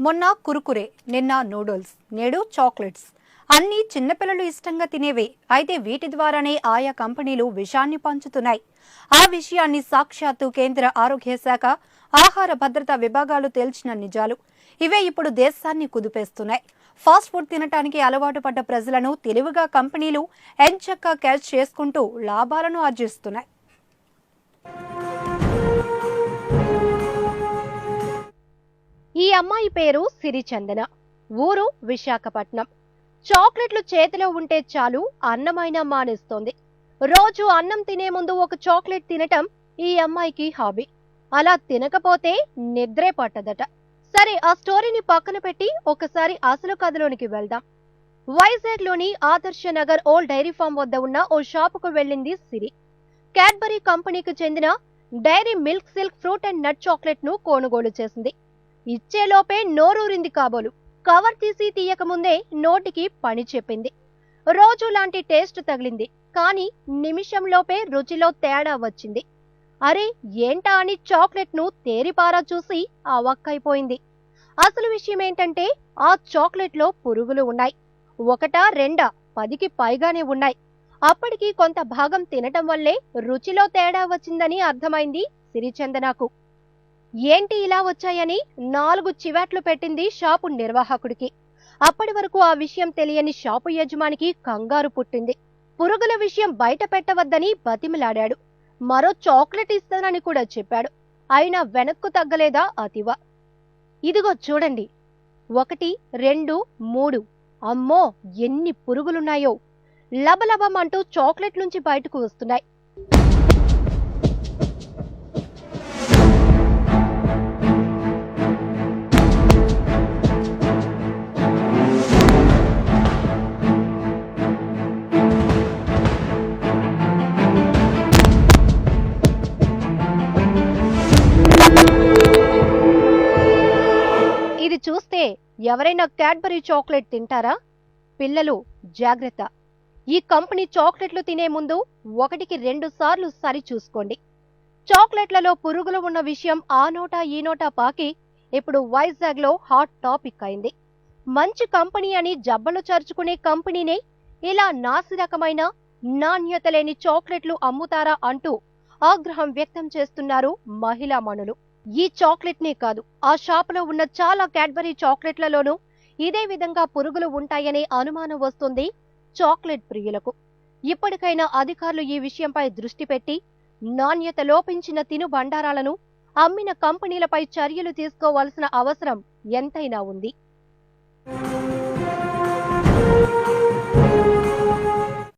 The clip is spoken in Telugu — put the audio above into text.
మొన్న కురుకురే, నిన్న నూడిల్స్, నేడు చాక్లెట్స్ అన్నీ చిన్నపిల్లలు ఇష్టంగా తినేవే. అయితే వీటి ద్వారానే ఆయా కంపెనీలు విషాన్ని పంచుతున్నాయి. ఆ విషయాన్ని సాక్షాత్తు కేంద్ర ఆరోగ్య శాఖ, ఆహార భద్రతా విభాగాలు తేల్చిన నిజాలు. ఇవే ఇప్పుడు దేశాన్ని కుదిపేస్తున్నాయి. ఫాస్ట్ ఫుడ్ తినటానికి అలవాటు పడ్డ ప్రజలను తెలివిగా కంపెనీలు ఎంచక్కా క్యాచ్ చేసుకుంటూ లాభాలను ఆర్జిస్తున్నాయి. ఈ అమ్మాయి పేరు సిరిచందన, ఊరు విశాఖపట్నం. చాక్లెట్లు చేతిలో ఉంటే చాలు అన్నమైనా మానేస్తోంది. రోజు అన్నం తినే ముందు ఒక చాక్లెట్ తినటం ఈ అమ్మాయికి హాబీ. అలా తినకపోతే నిద్రే పట్టదట. సరే, ఆ స్టోరీని పక్కన పెట్టి ఒకసారి అసలు కథలోనికి వెళ్దాం. వైజాగ్ లోని ఆదర్శ నగర్ ఓల్డ్ డైరీ ఫామ్ వద్ద ఉన్న ఓ షాపుకు వెళ్ళింది సిరి. క్యాడ్బరీ కంపెనీకి చెందిన dairy milk silk fruit and nut chocolate ను కొనుగోలు చేసింది. ఇచ్చేలోపే నోరూరింది కాబోలు. కవర్ తీసి తీయకముందే నోటికి పని చెప్పింది. రోజు లాంటి టేస్ట్ తగిలింది, కానీ నిమిషంలోపే రుచిలో తేడా వచ్చింది. అరే ఏంటా అని చాక్లెట్ ను తేరిపారా చూసి అవక్కైపోయింది. అసలు విషయం ఏంటంటే, ఆ చాక్లెట్ లో పురుగులు ఉన్నాయి. ఒకటా రెండా, 10కి పైగానే ఉన్నాయి. అప్పటికి కొంత భాగం తినటం వల్లే రుచిలో తేడా వచ్చిందని అర్థమైంది సిరిచందనకు. ఏంటి ఇలా వచ్చాయని 4 చివాట్లు పెట్టింది షాపు నిర్వాహకుడికి. అప్పటి వరకు ఆ విషయం తెలియని షాపు యజమానికి కంగారు పుట్టింది. పురుగుల విషయం బయట పెట్టవద్దని బతిమిలాడాడు. మరో చాక్లెట్ ఇస్తానని కూడా చెప్పాడు. అయినా వెనక్కు తగ్గలేదా అతివ. ఇదిగో చూడండి, 1, 2, 3, అమ్మో ఎన్ని పురుగులున్నాయో. లబలబం అంటూ చాక్లెట్ నుంచి బయటకు వస్తున్నాయి. ఇది చూస్తే ఎవరైనా క్యాడ్బరీ చాక్లెట్ తింటారా? పిల్లలు జాగ్రత్త. ఈ కంపెనీ చాక్లెట్లు తినే ముందు 1కి 2 సార్లు సరి చూసుకోండి. చాక్లెట్లలో పురుగులు ఉన్న విషయం ఆ నోటా ఈ నోటా పాకి ఇప్పుడు వైజాగ్ లో హాట్ టాపిక్ అయింది. మంచి కంపెనీ అని జబ్బలు చరుచుకునే కంపెనీనే ఇలా నాసిరకమైన, నాణ్యత లేని చాక్లెట్లు అమ్ముతారా అంటూ ఆగ్రహం వ్యక్తం చేస్తున్నారు మహిళా మణులు. ఈ చాక్లెట్ నే కాదు, ఆ షాపులో ఉన్న చాలా క్యాడ్బరీ చాక్లెట్లలోనూ ఇదే విధంగా పురుగులు ఉంటాయనే అనుమానం వస్తుంది చాక్లెట్ ప్రియులకు. ఇప్పటికైనా అధికారులు ఈ విషయంపై దృష్టి పెట్టి నాణ్యత లోపించిన తినుబండారాలను అమ్మిన కంపెనీలపై చర్యలు తీసుకోవాల్సిన అవసరం ఎంతైనా ఉంది.